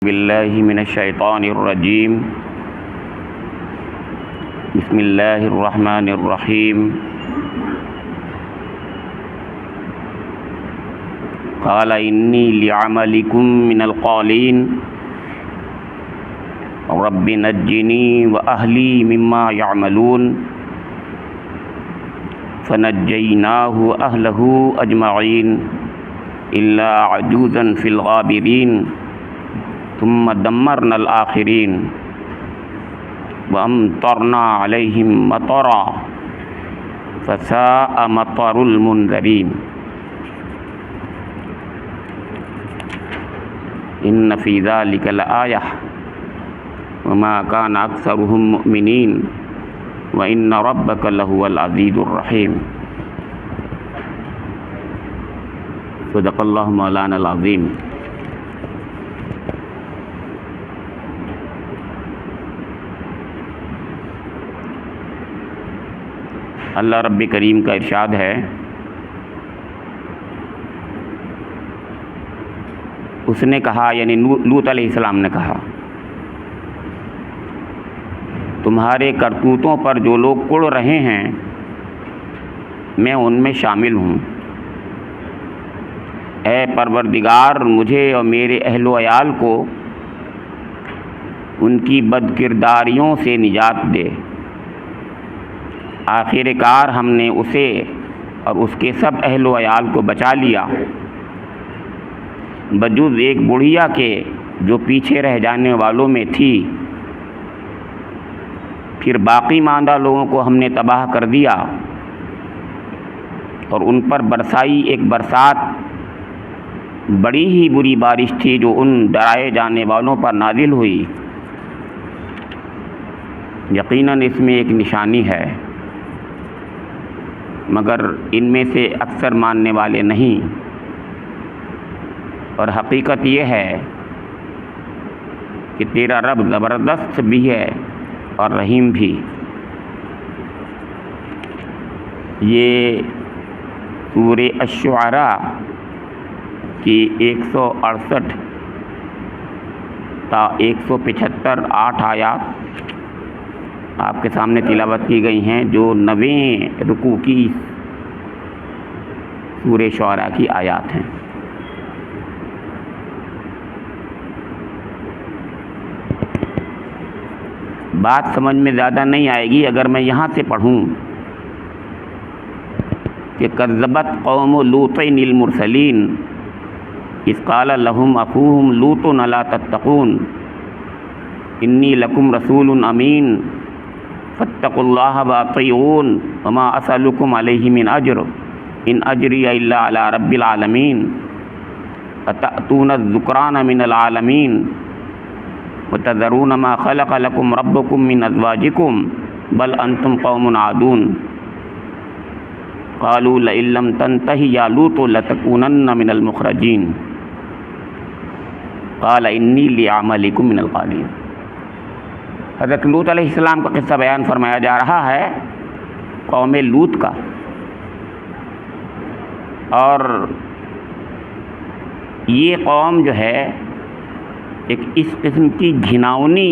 باللہ من الشیطان الرجیم بسم اللہ الرحمن الرحیم قال انی لعملکم من القالین رب نجنی واہلی مما یعملون فنجیناہ واہلہ اجمعین الا عجوزا فی الغابرین ثم دمرنا الآخرین وامطرنا علیہم مطرا فساء مطر المنذرین ان فی ذلک لآیہ وما کان اکثرهم مؤمنین وان ربک لہو العزیز الرحیم۔ صدق اللہ مولانا العظیم۔ اللہ رب کریم کا ارشاد ہے، اس نے کہا یعنی لوط علیہ السلام نے کہا، تمہارے کرتوتوں پر جو لوگ کڑ رہے ہیں میں ان میں شامل ہوں۔ اے پروردگار مجھے اور میرے اہل و عیال کو ان کی بد کرداریوں سے نجات دے۔ آخر کار ہم نے اسے اور اس کے سب اہل و عیال کو بچا لیا، بجز ایک بڑھیا کے جو پیچھے رہ جانے والوں میں تھی۔ پھر باقی ماندہ لوگوں کو ہم نے تباہ کر دیا اور ان پر برسائی ایک برسات، بڑی ہی بری بارش تھی جو ان ڈرائے جانے والوں پر نازل ہوئی۔ یقیناً اس میں ایک نشانی ہے، مگر ان میں سے اکثر ماننے والے نہیں، اور حقیقت یہ ہے کہ تیرا رب زبردست بھی ہے اور رحیم بھی۔ یہ سورہ الشعراء کی 168 تا 175 8 آیات آپ کے سامنے تلاوت کی گئی ہیں، جو 90 رکوع کی سورہ شعراء کی آیات ہیں۔ بات سمجھ میں زیادہ نہیں آئے گی اگر میں یہاں سے پڑھوں کہ کذبت قوم لوط المرسلین اذ قال لهم اخوهم لوط الا تتقون انی لکم رسول امین فاتقوا اللہ واطیعون وما اسألکم علیہ من اجر ان اجری الا علی رب العالمین اتأتون الذکران من العالمین وتذرون ما خلق لکم ربکم من ازواجکم بل انتم قوم عادون قالوا لئن لم تنتہ یا لوط لتکونن من المخرجین قال انی لعملکم من القالین۔ حضرت لوط علیہ السلام کا قصہ بیان فرمایا جا رہا ہے، قوم لوط کا، اور یہ قوم جو ہے ایک اس قسم کی گھناؤنی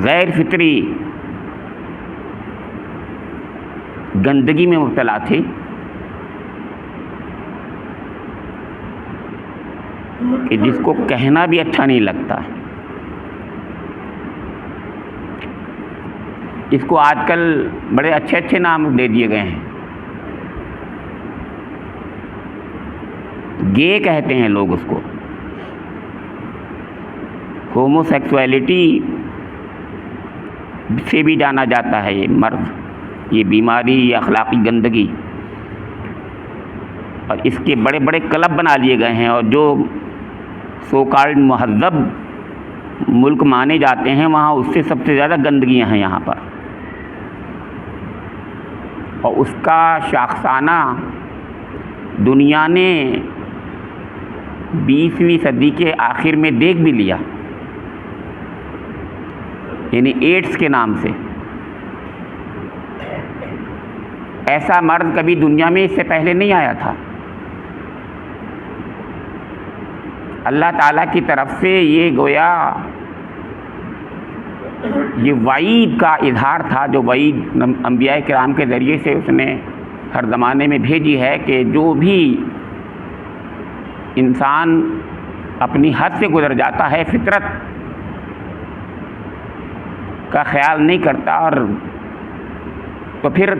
غیر فطری گندگی میں مبتلا تھی کہ جس کو کہنا بھی اچھا نہیں لگتا۔ اس کو آج کل بڑے اچھے اچھے نام دے دیے گئے ہیں، گے کہتے ہیں لوگ اس کو، ہومو سیکسویلٹی سے بھی جانا جاتا ہے یہ مرض، یہ بیماری، یہ اخلاقی گندگی، اور اس کے بڑے بڑے کلب بنا لیے گئے ہیں، اور جو سو کالڈ مہذب ملک مانے جاتے ہیں وہاں اس سے سب سے زیادہ گندگیاں ہیں یہاں پر، اور اس کا شاخسانہ دنیا نے 20ویں صدی کے آخر میں دیکھ بھی لیا، یعنی ایڈس کے نام سے۔ ایسا مرض کبھی دنیا میں اس سے پہلے نہیں آیا تھا، اللہ تعالیٰ کی طرف سے یہ گویا یہ وعید کا اظہار تھا، جو وعید انبیاء کرام کے ذریعے سے اس نے ہر زمانے میں بھیجی ہے کہ جو بھی انسان اپنی حد سے گزر جاتا ہے، فطرت کا خیال نہیں کرتا، اور تو پھر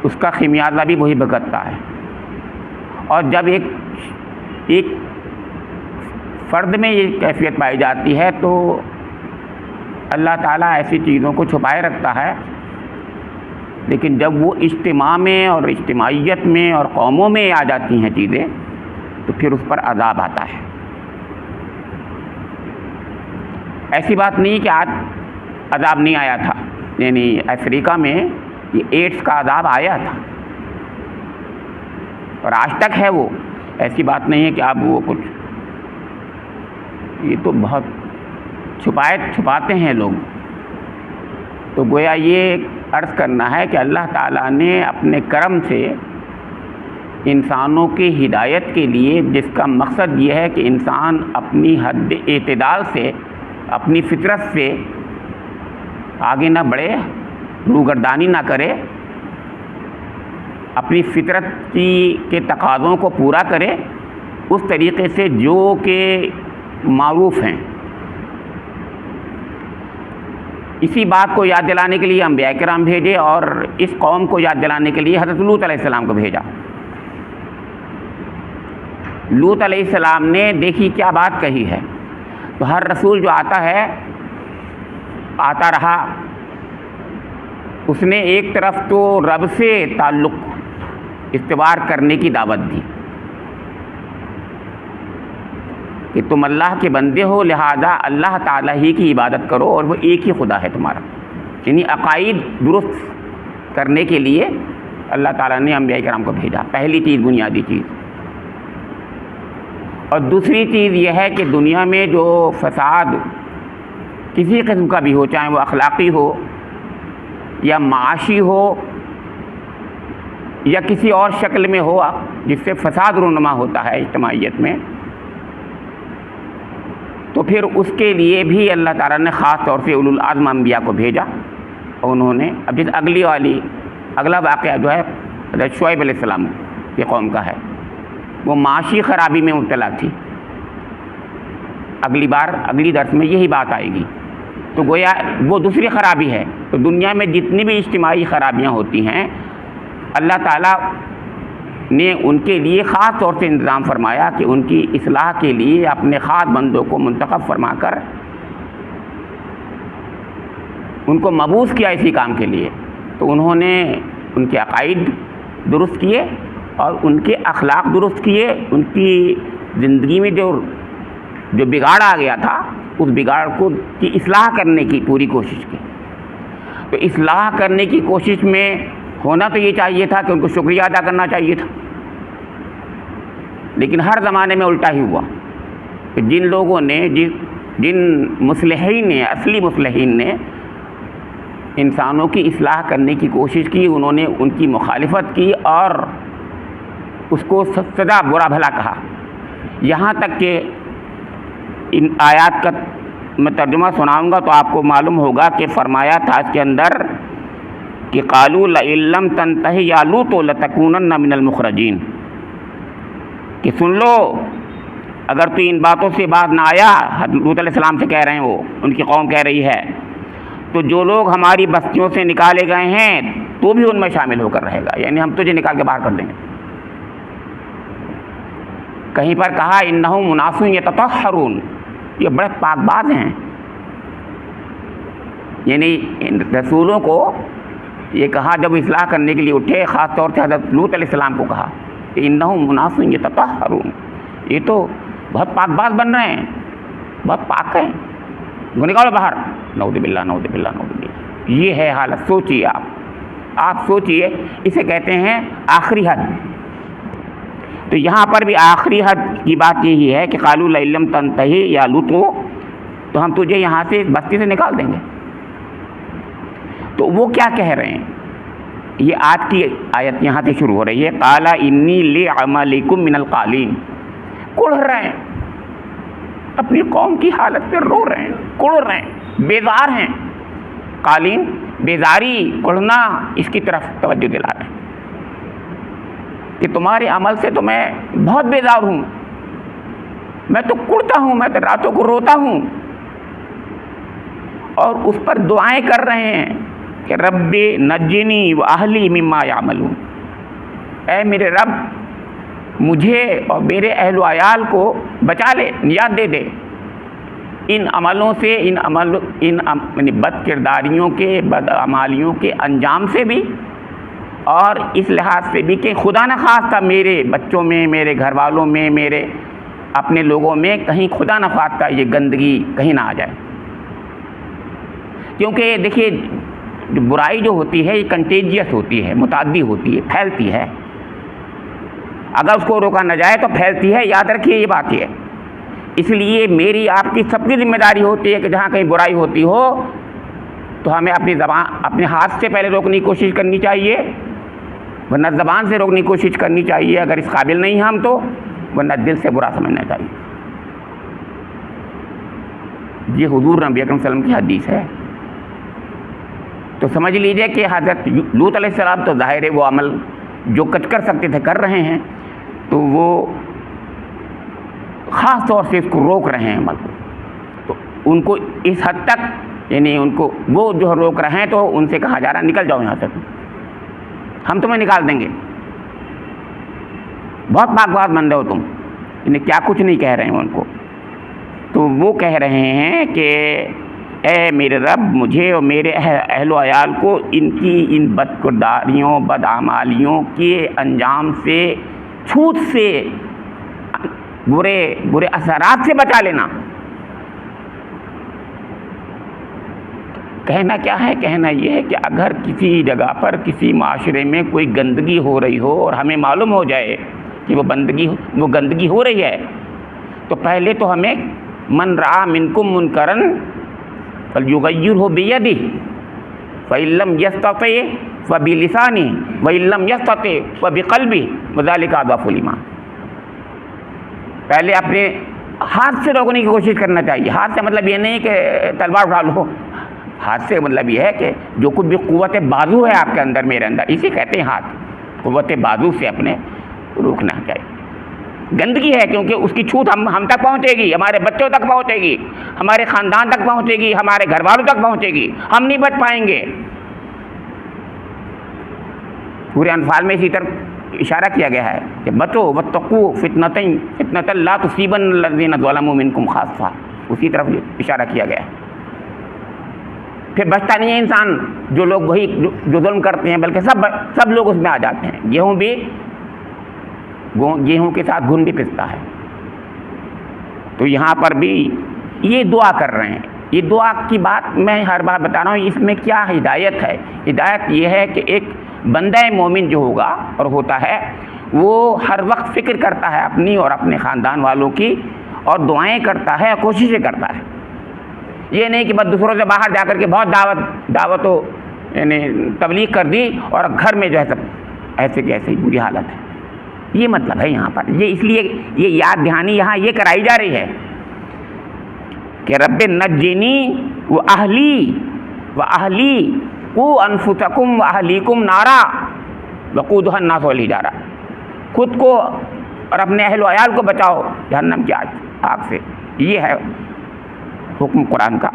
اس کا خمیازہ بھی وہی بھگتتا ہے۔ اور جب ایک فرد میں یہ کیفیت پائی جاتی ہے تو اللہ تعالیٰ ایسی چیزوں کو چھپائے رکھتا ہے، لیکن جب وہ اجتماع میں اور اجتماعیت میں اور قوموں میں آ جاتی ہیں چیزیں تو پھر اس پر عذاب آتا ہے۔ ایسی بات نہیں کہ آج عذاب نہیں آیا تھا، یعنی افریقہ میں یہ ایڈس کا عذاب آیا تھا اور آج تک ہے، وہ ایسی بات نہیں ہے کہ اب وہ کچھ، یہ تو بہت چھپاتے ہیں لوگ۔ تو گویا یہ عرض کرنا ہے کہ اللہ تعالیٰ نے اپنے کرم سے انسانوں کی ہدایت کے لیے، جس کا مقصد یہ ہے کہ انسان اپنی حد اعتدال سے، اپنی فطرت سے آگے نہ بڑھے، روگردانی نہ کرے، اپنی فطرت کے تقاضوں کو پورا کرے اس طریقے سے جو کہ معروف ہیں۔ اسی بات کو یاد دلانے کے لیے انبیاء کرام بھیجے، اور اس قوم کو یاد دلانے کے لیے حضرت لوط علیہ السلام کو بھیجا۔ لوط علیہ السلام نے دیکھی کیا بات کہی ہے۔ تو ہر رسول جو آتا رہا، اس نے ایک طرف تو رب سے تعلق استوار کرنے کی دعوت دی کہ تم اللہ کے بندے ہو، لہذا اللہ تعالیٰ ہی کی عبادت کرو، اور وہ ایک ہی خدا ہے تمہارا، یعنی عقائد درست کرنے کے لیے اللہ تعالیٰ نے انبیاء کرام کو بھیجا۔ پہلی چیز، بنیادی چیز۔ اور دوسری چیز یہ ہے کہ دنیا میں جو فساد کسی قسم کا بھی ہو، چاہے وہ اخلاقی ہو یا معاشی ہو یا کسی اور شکل میں ہو، جس سے فساد رونما ہوتا ہے اجتماعیت میں، تو پھر اس کے لیے بھی اللہ تعالیٰ نے خاص طور سے اولو العزم انبیاء کو بھیجا، اور انہوں نے اب جس اگلا واقعہ جو ہے حضرت شعیب علیہ السلام کی قوم کا ہے، وہ معاشی خرابی میں مبتلا تھی۔ اگلی درس میں یہی بات آئے گی۔ تو گویا وہ دوسری خرابی ہے۔ تو دنیا میں جتنی بھی اجتماعی خرابیاں ہوتی ہیں، اللہ تعالیٰ نے ان کے لیے خاص طور سے انتظام فرمایا کہ ان کی اصلاح کے لیے اپنے خاص بندوں کو منتخب فرما کر ان کو مبعوث کیا اسی کام کے لیے۔ تو انہوں نے ان کے عقائد درست کیے اور ان کے اخلاق درست کیے، ان کی زندگی میں جو بگاڑ آ گیا تھا اس بگاڑ کی اصلاح کرنے کی پوری کوشش کی۔ تو اصلاح کرنے کی کوشش میں ہونا تو یہ چاہیے تھا کہ ان کو شکریہ ادا کرنا چاہیے تھا، لیکن ہر زمانے میں الٹا ہی ہوا کہ جن لوگوں نے، جن مصلحین نے، اصلی مصلحین نے انسانوں کی اصلاح کرنے کی کوشش کی، انہوں نے ان کی مخالفت کی اور اس کو سدا برا بھلا کہا، یہاں تک کہ ان آیات کا میں ترجمہ سناؤں گا تو آپ کو معلوم ہوگا کہ فرمایا تھا اس کے اندر کہ قالوا لئن لم تنتہ یا لوط لتکونن من المخرجین، کہ سن لو اگر تو ان باتوں سے بات نہ آیا، لوط علیہ السلام سے کہہ رہے ہیں، وہ ان کی قوم کہہ رہی ہے، تو جو لوگ ہماری بستیوں سے نکالے گئے ہیں تو بھی ان میں شامل ہو کر رہے گا، یعنی ہم تجھے نکال کے باہر کر دیں گے۔ کہیں پر کہا انہم اناس یتطہرون، یہ بڑے پاک باز ہیں، یعنی رسولوں کو یہ کہا جب اصلاح کرنے کے لیے اٹھے، خاص طور سے حضرت لوط علیہ السلام کو کہا کہ انہم اناس یتطہرون، یہ تو بہت پاک باز بن رہے ہیں، بہت پاک ہیں، وہ نکالو باہر، نعوذ باللہ نعوذ باللہ نعوذ باللہ۔ یہ ہے حالت، سوچیے آپ سوچیے، اسے کہتے ہیں آخری حد۔ تو یہاں پر بھی آخری حد کی بات یہی ہے کہ قالوا لئن لم تنتہی یا لوط، تو ہم تجھے یہاں سے بستی سے نکال دیں گے۔ تو وہ کیا کہہ رہے ہیں؟ یہ آج کی آیت یہاں سے شروع ہو رہی ہے، قال انی لعملکم من القالین، کوڑ رہے ہیں اپنی قوم کی حالت پہ رو رہے ہیں، کڑ رہے ہیں، بیزار ہیں. قالین بیزاری، کڑنا، اس کی طرف توجہ دلا رہے ہیں کہ تمہارے عمل سے تو میں بہت بیزار ہوں، میں تو کڑتا ہوں، میں تو راتوں کو روتا ہوں. اور اس پر دعائیں کر رہے ہیں کہ رب نجنی و اہلی مما یعملون، اے میرے رب مجھے اور میرے اہل و عیال کو بچا لے، نجات دے دے ان عملوں سے، یعنی بد کرداریوں کے، بد اعمالیوں کے انجام سے بھی، اور اس لحاظ سے بھی کہ خدا نہ خواستہ میرے بچوں میں، میرے گھر والوں میں، میرے اپنے لوگوں میں کہیں خدا نہ خواستہ یہ گندگی کہیں نہ آ جائے. کیونکہ دیکھیے برائی جو ہوتی ہے یہ کنٹیجیس ہوتی ہے، متعدی ہوتی ہے، پھیلتی ہے. اگر اس کو روکا نہ جائے تو پھیلتی ہے، یاد رکھیے یہ بات ہے. اس لیے میری آپ کی سب کی ذمہ داری ہوتی ہے کہ جہاں کہیں برائی ہوتی ہو تو ہمیں اپنی زبان، اپنے ہاتھ سے پہلے روکنے کی کوشش کرنی چاہیے، ورنہ زبان سے روکنے کی کوشش کرنی چاہیے اگر اس قابل نہیں ہم تو، ورنہ دل سے برا سمجھنا چاہیے. یہ حضور نبی اکرم صلی اللہ علیہ وسلم کی حدیث ہے. تو سمجھ لیجئے کہ حضرت لوط علیہ السلام تو ظاہر ہے وہ عمل جو کچھ کر سکتے تھے کر رہے ہیں، تو وہ خاص طور سے اس کو روک رہے ہیں عمل کو. تو ان کو اس حد تک، یعنی ان کو وہ جو روک رہے ہیں تو ان سے کہا جا رہا ہے نکل جاؤ یہاں سے، ہم تمہیں نکال دیں گے، بہت پاک بات بن رہے ہو تم. انہیں کیا کچھ نہیں کہہ رہے ہیں ان کو، تو وہ کہہ رہے ہیں کہ اے میرے رب مجھے اور میرے اہل و عیال کو ان کی ان بد کرداریوں، بد اعمالیوں کے انجام سے، چھوٹ سے، برے اثرات سے بچا لینا. کہنا کیا ہے؟ کہنا یہ ہے کہ اگر کسی جگہ پر، کسی معاشرے میں کوئی گندگی ہو رہی ہو اور ہمیں معلوم ہو جائے کہ وہ گندگی ہو رہی ہے، تو پہلے تو ہمیں من رعا منکم منکرا فلیغیرہ بیدہ فإن لم یستطع فبلسانہ وإن لم یستطع فبقلبہ وذلک اضعف الایمان. پہلے اپنے ہاتھ سے روکنے کی کوشش کرنا چاہیے. ہاتھ سے مطلب یہ نہیں کہ تلوار اٹھا لو، ہاتھ سے مطلب یہ ہے کہ جو کچھ بھی قوت بازو ہے آپ کے اندر، میرے اندر، اسے کہتے ہیں ہاتھ. قوت بازو سے اپنے روکنا چاہیے. گندگی ہے کیونکہ اس کی چھوٹ ہم تک پہنچے گی، ہمارے بچوں تک پہنچے گی، ہمارے خاندان تک پہنچے گی، ہمارے گھر والوں تک پہنچے گی، ہم نہیں بچ پائیں گے. پورے انفال میں اسی طرح اشارہ کیا گیا ہے کہ بچو واتقوا فتنۃ لا تصیبن الذین ظلموا منکم خاصہ، اسی طرف اشارہ کیا گیا ہے. پھر بچتا نہیں ہے انسان، جو لوگ وہی جو ظلم کرتے ہیں، بلکہ سب لوگ اس میں آ جاتے ہیں. گیہوں کے ساتھ گھن بھی پستا ہے. تو یہاں پر بھی یہ دعا کر رہے ہیں. یہ دعا کی بات میں ہر بار بتا رہا ہوں، اس میں کیا ہدایت ہے؟ ہدایت یہ ہے کہ ایک بندہ مومن جو ہوگا اور ہوتا ہے، وہ ہر وقت فکر کرتا ہے اپنی اور اپنے خاندان والوں کی، اور دعائیں کرتا ہے اور کوششیں کرتا ہے. یہ نہیں کہ بس دوسروں سے باہر جا کر کے بہت دعوت و یعنی تبلیغ کر دی اور گھر میں جو ہے سب ایسے کی ایسے بری حالت ہے. یہ مطلب ہے یہاں پر. یہ اس لیے یہ یاد دہانی یہاں یہ کرائی جا رہی ہے کہ رب نجنی و اہلی قوا انفسکم و اہلیکم نارا وقودھا الناس والحجارہ. خود کو اور اپنے اہل و عیال کو بچاؤ جہنم کی آگ سے. یہ ہے حکم قرآن کا.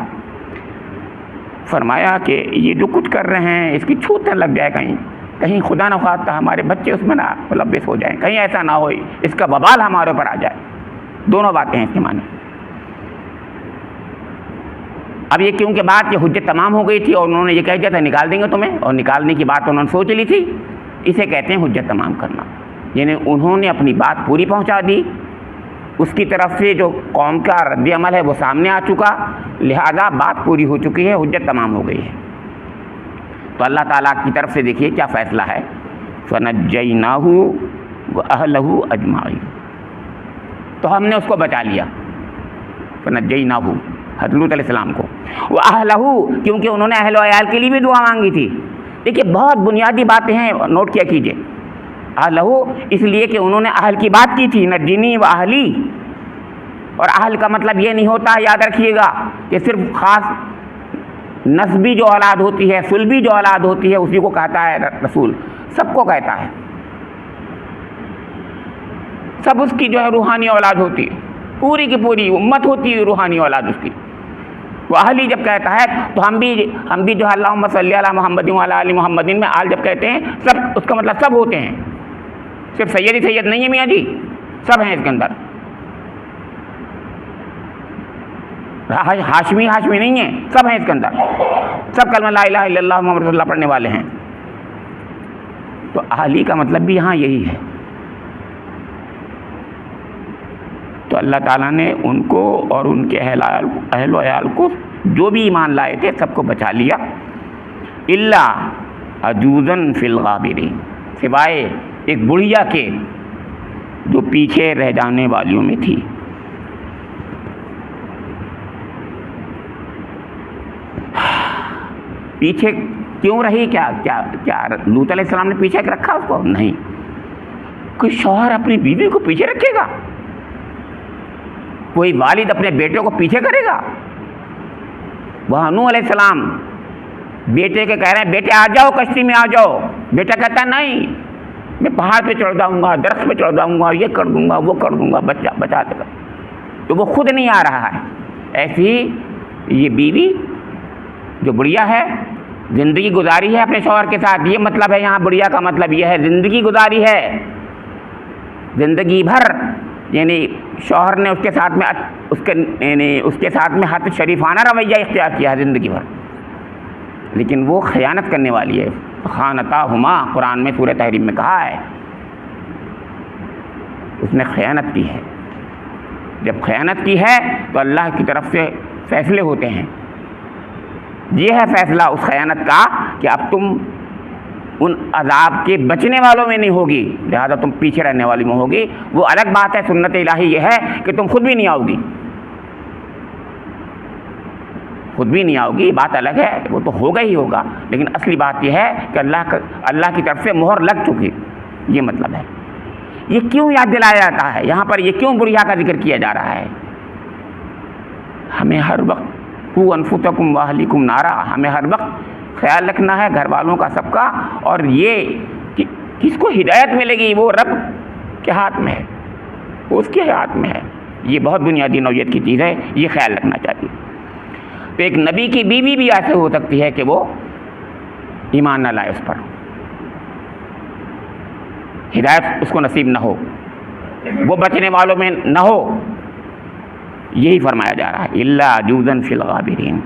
فرمایا کہ یہ جو کچھ کر رہے ہیں اس کی چھوٹ نہ لگ جائے کہیں خدا نہ خواستہ ہمارے بچے اس میں نہ ملوث ہو جائیں، کہیں ایسا نہ ہو اس کا وبال ہمارے اوپر آ جائے. دونوں باتیں ہیں اس کے معنی. اب یہ کیونکہ بات یہ حجت تمام ہو گئی تھی اور انہوں نے یہ کہہ دیا تھا نکال دیں گے تمہیں، اور نکالنے کی بات انہوں نے سوچ لی تھی، اسے کہتے ہیں حجت تمام کرنا. یعنی انہوں نے اپنی بات پوری پہنچا دی، اس کی طرف سے جو قوم کا رد عمل ہے وہ سامنے آ چکا، لہذا بات پوری ہو چکی ہے، حجت تمام ہو گئی ہے. تو اللہ تعالیٰ کی طرف سے دیکھیے کیا فیصلہ ہے، فَنَجَّيْنَاهُ وَأَهْلَهُ أَجْمَعِينَ. تو ہم نے اس کو بچا لیا. فَنَجَّيْنَاهُ حضرت لوط علیہ السلام کو، وَأَهْلَهُ کیونکہ انہوں نے اہل و عیال کے لیے بھی دعا مانگی تھی. دیکھیے بہت بنیادی باتیں ہیں، نوٹ کیا کیجیے. اہلہ اس لیے کہ انہوں نے اہل کی بات کی تھی، نجنی و اہلی، اور اہل کا مطلب یہ نہیں ہوتا ہے، یاد رکھیے گا، کہ صرف خاص نسبی جو اولاد ہوتی ہے، سلبی جو اولاد ہوتی ہے اسی کو کہتا ہے رسول، سب کو کہتا ہے، سب اس کی جو ہے روحانی اولاد ہوتی ہے، پوری کی پوری امت ہوتی ہے روحانی اولاد اس کی۔ وہ اہلی جب کہتا ہے تو ہم بھی جو ہے اللہم صلی علی محمد وعلی آل محمد میں آل جب کہتے ہیں سب، اس کا مطلب سب ہوتے ہیں، صرف سید نہیں ہے میاں جی، سب ہیں اس کے اندر، ہاشمی نہیں ہیں، سب ہیں اس کے اندر، سب کلمہ لا الہ الا اللہ محمد رسول اللہ پڑھنے والے ہیں۔ تو اہلی کا مطلب بھی یہاں یہی ہے۔ تو اللہ تعالیٰ نے ان کو اور ان کے اہل و عیال کو جو بھی ایمان لائے تھے سب کو بچا لیا، الا عجوزن فی الغابرین، سوائے ایک بڑھیا کے جو پیچھے رہ جانے والیوں میں تھی۔ پیچھے کیوں رہی؟ کیا لوط علیہ السلام نے پیچھے رکھا اس کو؟ نہیں۔ کوئی شوہر اپنی بیوی کو پیچھے رکھے گا؟ کوئی والد اپنے بیٹے کو پیچھے کرے گا؟ وہاں نوح علیہ السلام بیٹے کے کہہ رہے ہیں بیٹے آ جاؤ کشتی میں آ جاؤ، بیٹا کہتا ہے نہیں، میں پہاڑ پہ چڑھ جاؤں گا، درخت پہ چڑھ جاؤں گا، یہ کر دوں گا وہ کر دوں گا، بچا دے گا، تو وہ خود نہیں آ رہا ہے۔ ایسی ہی یہ بیوی جو بڑھیا ہے، زندگی گزاری ہے اپنے شوہر کے ساتھ، یہ مطلب ہے یہاں بڑھیا کا مطلب یہ ہے زندگی گزاری ہے، زندگی بھر، یعنی شوہر نے اس کے ساتھ میں حد شریفانہ رویہ اختیار کیا ہے زندگی بھر، لیکن وہ خیانت کرنے والی ہے۔ خانتاہما قرآن میں سورہ تحریم میں کہا ہے، اس نے خیانت کی ہے۔ جب خیانت کی ہے تو اللہ کی طرف سے فیصلے ہوتے ہیں، یہ ہے فیصلہ اس خیانت کا کہ اب تم ان عذاب کے بچنے والوں میں نہیں ہوگی، لہذا تم پیچھے رہنے والی میں ہوگی۔ وہ الگ بات ہے، سنت الہی یہ ہے کہ تم خود بھی نہیں آؤ گی، خود بھی نہیں آؤ گی، بات الگ ہے، وہ تو ہوگا ہی ہوگا، لیکن اصلی بات یہ ہے کہ اللہ کی طرف سے مہر لگ چکی، یہ مطلب ہے۔ یہ کیوں یاد دلایا جاتا ہے یہاں پر؟ یہ کیوں بڑھیا کا ذکر کیا جا رہا ہے؟ ہمیں ہر وقت قوا انفسکم واہلیکم نارا، ہمیں ہر وقت خیال رکھنا ہے گھر والوں کا، سب کا، اور یہ کہ کس کو ہدایت ملے گی وہ رب کے ہاتھ میں ہے، وہ اس کے ہاتھ میں ہے۔ یہ بہت بنیادی نوعیت کی چیز ہے، یہ خیال رکھنا چاہیے۔ تو ایک نبی کی بیوی بھی ایسے ہو سکتی ہے کہ وہ ایمان نہ لائے، اس پر ہدایت اس کو نصیب نہ ہو، وہ بچنے والوں میں نہ ہو، یہی فرمایا جا رہا ہے الا عجوزا فی الغابرین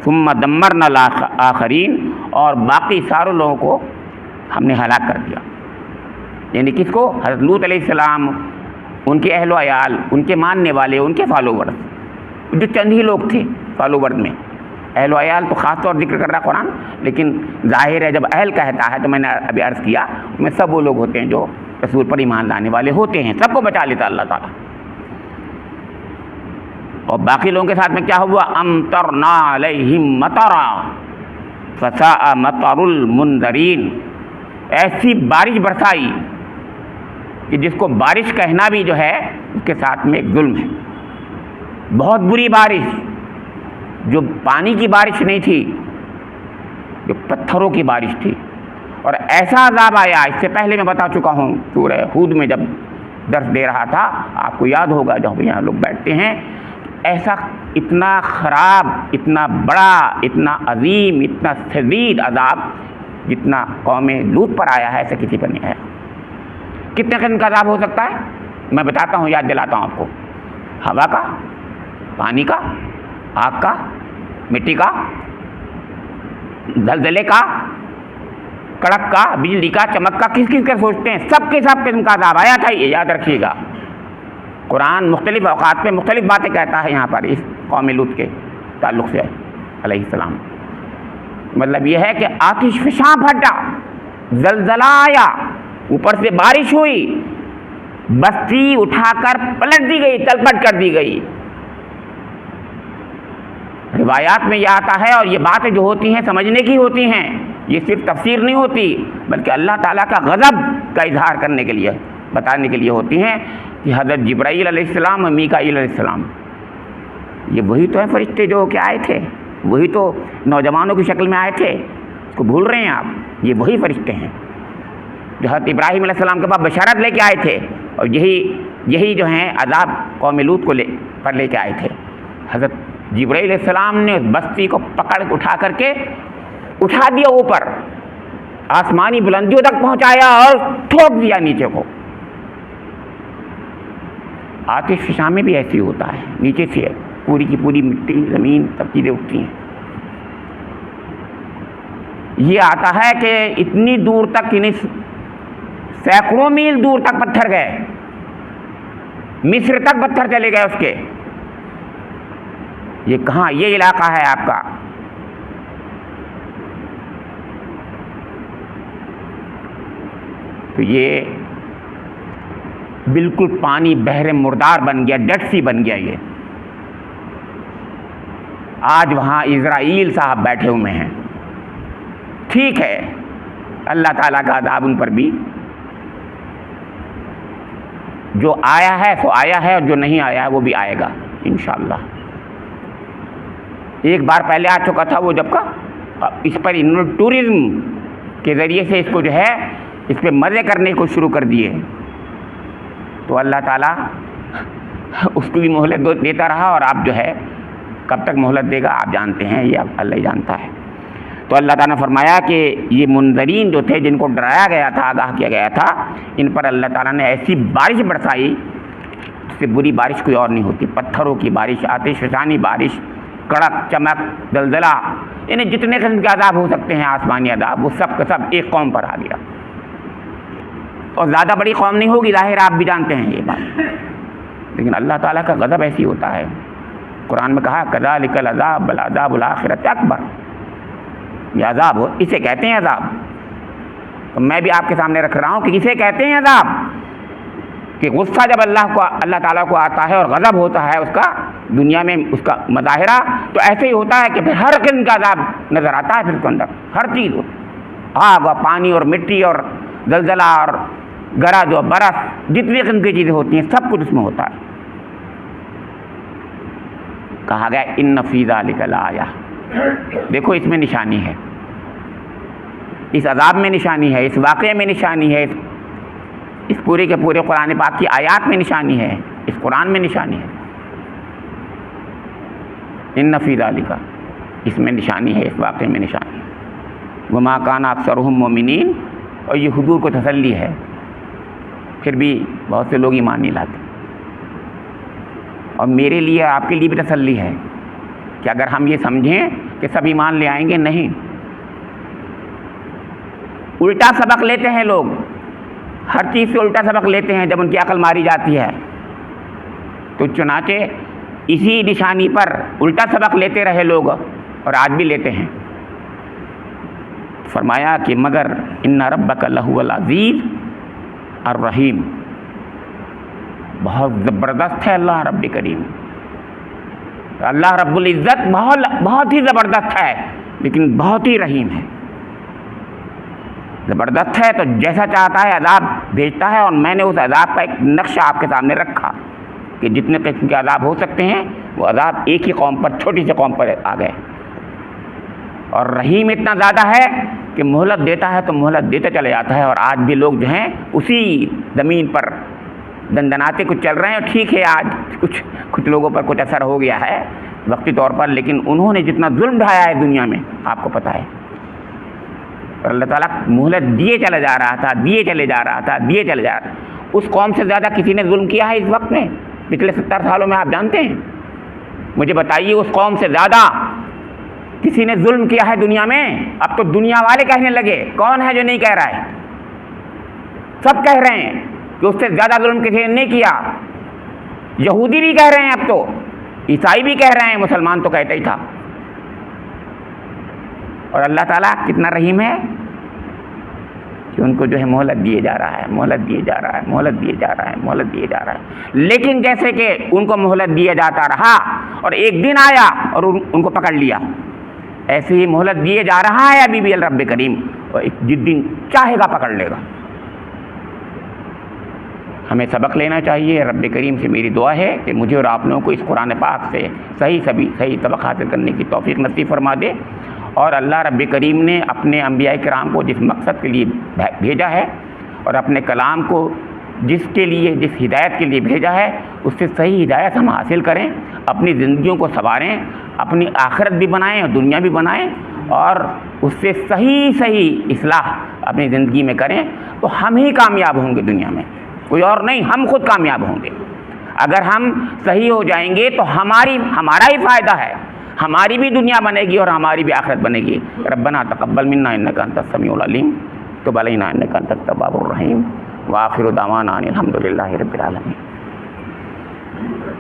ثم دمرنا الاخرین، اور باقی سارے لوگوں کو ہم نے ہلاک کر دیا۔ یعنی کس کو؟ حضرت لوط علیہ السلام، ان کے اہل و عیال، ان کے ماننے والے، ان کے فالوور، جو چند ہی لوگ تھے فالوور میں۔ اہل و عیال تو خاص طور ذکر کر رہا قرآن، لیکن ظاہر ہے جب اہل کہتا ہے تو میں نے ابھی عرض کیا اس میں سب وہ لوگ ہوتے ہیں جو رسول پر ایمان لانے والے ہوتے ہیں، سب کو بچا لیتا اللہ تعالیٰ۔ اور باقی لوگوں کے ساتھ میں کیا ہوا؟ امطرنا علیہم مطرا فساء مطر المنذرین، ایسی بارش برسائی کہ جس کو بارش کہنا بھی جو ہے اس کے ساتھ میں ایک ظلم ہے۔ بہت بری بارش، جو پانی کی بارش نہیں تھی، جو پتھروں کی بارش تھی، اور ایسا عذاب آیا، اس سے پہلے میں بتا چکا ہوں سورہ ہود میں جب درس دے رہا تھا، آپ کو یاد ہوگا جب یہاں لوگ بیٹھتے ہیں، ایسا اتنا خراب، اتنا بڑا، اتنا عظیم، اتنا شدید عذاب جتنا قوم لوط پر آیا ہے ایسا کسی پر نہیں آیا۔ کتنے قسم کا عذاب ہو سکتا ہے میں بتاتا ہوں، یاد دلاتا ہوں آپ کو۔ ہوا کا، پانی کا، آگ کا، مٹی کا، زلزلے کا، کڑک کا، بجلی کا، چمک کا، کس کا سوچتے ہیں؟ سب کے سب قسم کا عذاب آیا تھا، یہ یاد رکھیے گا۔ قرآن مختلف اوقات پہ مختلف باتیں کہتا ہے یہاں پر اس قوم لوط کے تعلق سے علیہ السلام۔ مطلب یہ ہے کہ آتش فشاں پھٹا، زلزلہ آیا، اوپر سے بارش ہوئی، بستی اٹھا کر پلٹ دی گئی، تلپٹ کر دی گئی۔ روایات میں یہ آتا ہے، اور یہ باتیں جو ہوتی ہیں سمجھنے کی ہوتی ہیں، یہ صرف تفسیر نہیں ہوتی بلکہ اللہ تعالیٰ کا غضب کا اظہار کرنے کے لیے بتانے کے لیے ہوتی ہیں کہ حضرت جبرائیل علیہ السلام اور میکائیل علیہ السلام یہ وہی تو ہیں فرشتے جو کہ آئے تھے، وہی تو نوجوانوں کی شکل میں آئے تھے، اس کو بھول رہے ہیں آپ؟ یہ وہی فرشتے ہیں جو حضرت ابراہیم علیہ السلام کے پاس بشارت لے کے آئے تھے، اور یہی جو ہیں عذاب قوم لوط کو لے کے آئے تھے۔ حضرت جبرائیل علیہ السلام نے اس بستی کو پکڑ اٹھا کر کے اٹھا دیا اوپر، آسمانی بلندیوں تک پہنچایا اور ٹھوک دیا نیچے کو۔ آتش فشاں میں بھی ایسی ہوتا ہے، نیچے سے پوری کی پوری مٹی زمین سب چیزیں اٹھتی ہیں۔ یہ آتا ہے کہ اتنی دور تک سینکڑوں میل دور تک پتھر گئے، مصر تک پتھر چلے گئے اس کے۔ یہ کہاں؟ یہ علاقہ ہے آپ کا۔ تو یہ بالکل پانی بحر مردار بن گیا، ڈیڈ سی بن گیا یہ۔ آج وہاں اسرائیل صاحب بیٹھے ہوئے ہیں۔ ٹھیک ہے، اللہ تعالیٰ کا عذاب ان پر بھی، جو آیا ہے سو آیا ہے، اور جو نہیں آیا ہے وہ بھی آئے گا انشاءاللہ۔ ایک بار پہلے آ چکا تھا وہ جب کا، اس پر انہوں نے ٹورزم کے ذریعے سے اس کو جو ہے اس پہ مزے کرنے کو شروع کر دیے، تو اللہ تعالیٰ اس کو بھی مہلت دیتا رہا، اور آپ جو ہے کب تک مہلت دے گا آپ جانتے ہیں، یہ اللہ ہی جانتا ہے۔ تو اللہ تعالیٰ نے فرمایا کہ یہ منذرین جو تھے، جن کو ڈرایا گیا تھا، آگاہ کیا گیا تھا، ان پر اللہ تعالیٰ نے ایسی بارش برسائی، اس سے بری بارش کوئی اور نہیں ہوتی۔ پتھروں کی بارش، آتش فشانی بارش، کڑک چمک، زلزلہ، یعنی جتنے قسم کے عذاب ہو سکتے ہیں آسمانی عذاب، وہ سب کا سب ایک قوم پر آ گیا۔ اور زیادہ بڑی قوم نہیں ہوگی، ظاہر آپ بھی جانتے ہیں یہ بات، لیکن اللہ تعالیٰ کا غضب ایسی ہوتا ہے۔ قرآن میں کہا کذالک العذاب والعذاب الآخرۃ اکبر، یہ عذاب ہو، اسے کہتے ہیں عذاب۔ تو میں بھی آپ کے سامنے رکھ رہا ہوں کہ اسے کہتے ہیں عذاب، کہ غصہ جب اللہ تعالیٰ کو آتا ہے اور غضب ہوتا ہے اس کا دنیا میں، اس کا مظاہرہ، تو ایسے ہی ہوتا ہے کہ پھر ہر قسم کا عذاب نظر آتا ہے، پھر اس کے اندر ہر چیز ہو، آگ اور پانی اور مٹی اور زلزلہ اور گرج اور برف، جتنی قسم کی چیزیں ہوتی ہیں سب کچھ اس میں ہوتا ہے۔ کہا گیا ان فی ذلک لآیہ، دیکھو اس میں نشانی ہے، اس عذاب میں نشانی ہے، اس واقعے میں نشانی ہے، اس پورے کے پورے قرآن پاک کی آیات میں نشانی ہے، اس قرآن میں نشانی ہے۔ ان فی ذلک، اس میں نشانی ہے، اس واقعے میں نشانی ہے۔ وما کان اکثرهم مؤمنین، اور یہ حضور کو تسلی ہے، پھر بھی بہت سے لوگ ایمان نہیں لاتے۔ اور میرے لیے، آپ کے لیے بھی تسلی ہے کہ اگر ہم یہ سمجھیں کہ سب ایمان لے آئیں گے، نہیں، الٹا سبق لیتے ہیں لوگ، ہر چیز سے الٹا سبق لیتے ہیں جب ان کی عقل ماری جاتی ہے۔ تو چنانچہ اسی نشانی پر الٹا سبق لیتے رہے لوگ، اور آج بھی لیتے ہیں۔ فرمایا کہ مگر ان ربک لہو العزیز الرحیم، بہت زبردست ہے اللہ رب کریم، اللہ رب العزت بہت ہی زبردست ہے، لیکن بہت ہی رحیم ہے۔ زبردست ہے تو جیسا چاہتا ہے عذاب بھیجتا ہے، اور میں نے اس عذاب کا ایک نقشہ آپ کے سامنے رکھا کہ جتنے قسم کے عذاب ہو سکتے ہیں وہ عذاب ایک ہی قوم پر، چھوٹی سی قوم پر آ گئے۔ اور رحیم اتنا زیادہ ہے کہ مہلت دیتا ہے تو مہلت دیتے چلے جاتا ہے، اور آج بھی لوگ جو ہیں اسی زمین پر دندناتے کچھ چل رہے ہیں۔ ٹھیک ہے، آج کچھ لوگوں پر کچھ اثر ہو گیا ہے وقتی طور پر، لیکن انہوں نے جتنا ظلم ڈھایا ہے دنیا میں آپ کو پتہ ہے، اور اللہ تعالیٰ مہلت دیے چلا جا رہا تھا، دیے چلے جا رہا تھا، دیے چلے جا رہا تھا۔ اس قوم سے زیادہ کسی نے ظلم کیا ہے اس وقت میں پچھلے 70 سالوں میں؟ آپ جانتے ہیں؟ مجھے بتائیے، اس قوم سے زیادہ کسی نے ظلم کیا ہے دنیا میں؟ اب تو دنیا والے کہنے لگے، کون ہے جو نہیں کہہ رہا ہے؟ سب کہہ رہے ہیں کہ اس سے زیادہ ظلم کسی نے نہیں کیا۔ یہودی بھی کہہ رہے ہیں، اب تو عیسائی بھی کہہ رہے ہیں، مسلمان تو کہتا ہی تھا۔ اور اللہ تعالیٰ کتنا رحیم ہے کہ ان کو جو ہے مہلت دیے جا رہا ہے، مہلت دیے جا رہا ہے، مہلت دیے جا رہا ہے، مہلت دیے جا رہا ہے۔ لیکن جیسے کہ ان کو مہلت دیا جاتا رہا اور ایک دن آیا اور ان کو پکڑ لیا، ایسے ہی مہلت دیے جا رہا ہے ابھی بھی رب کریم، اور جس دن چاہے گا پکڑ لے گا۔ ہمیں سبق لینا چاہیے۔ رب کریم سے میری دعا ہے کہ مجھے اور آپ لوگوں کو اس قرآن پاک سے صحیح سبق حاصل کرنے کی توفیق نصیب فرما دے، اور اللہ رب کریم نے اپنے انبیاء کرام کو جس مقصد کے لیے بھیجا ہے اور اپنے کلام کو جس ہدایت کے لیے بھیجا ہے، اس سے صحیح ہدایت ہم حاصل کریں، اپنی زندگیوں کو سنواریں، اپنی آخرت بھی بنائیں اور دنیا بھی بنائیں، اور اس سے صحیح اصلاح اپنی زندگی میں کریں، تو ہم ہی کامیاب ہوں گے دنیا میں، کوئی اور نہیں، ہم خود کامیاب ہوں گے۔ اگر ہم صحیح ہو جائیں گے تو ہمارا ہی فائدہ ہے، ہماری بھی دنیا بنے گی اور ہماری بھی آخرت بنے گی۔ ربنا تقبل منا انک انت السمیع العلیم تب علینا انک انت التواب الرحیم وآخر دعوانا ان الحمد للہ رب العالمین۔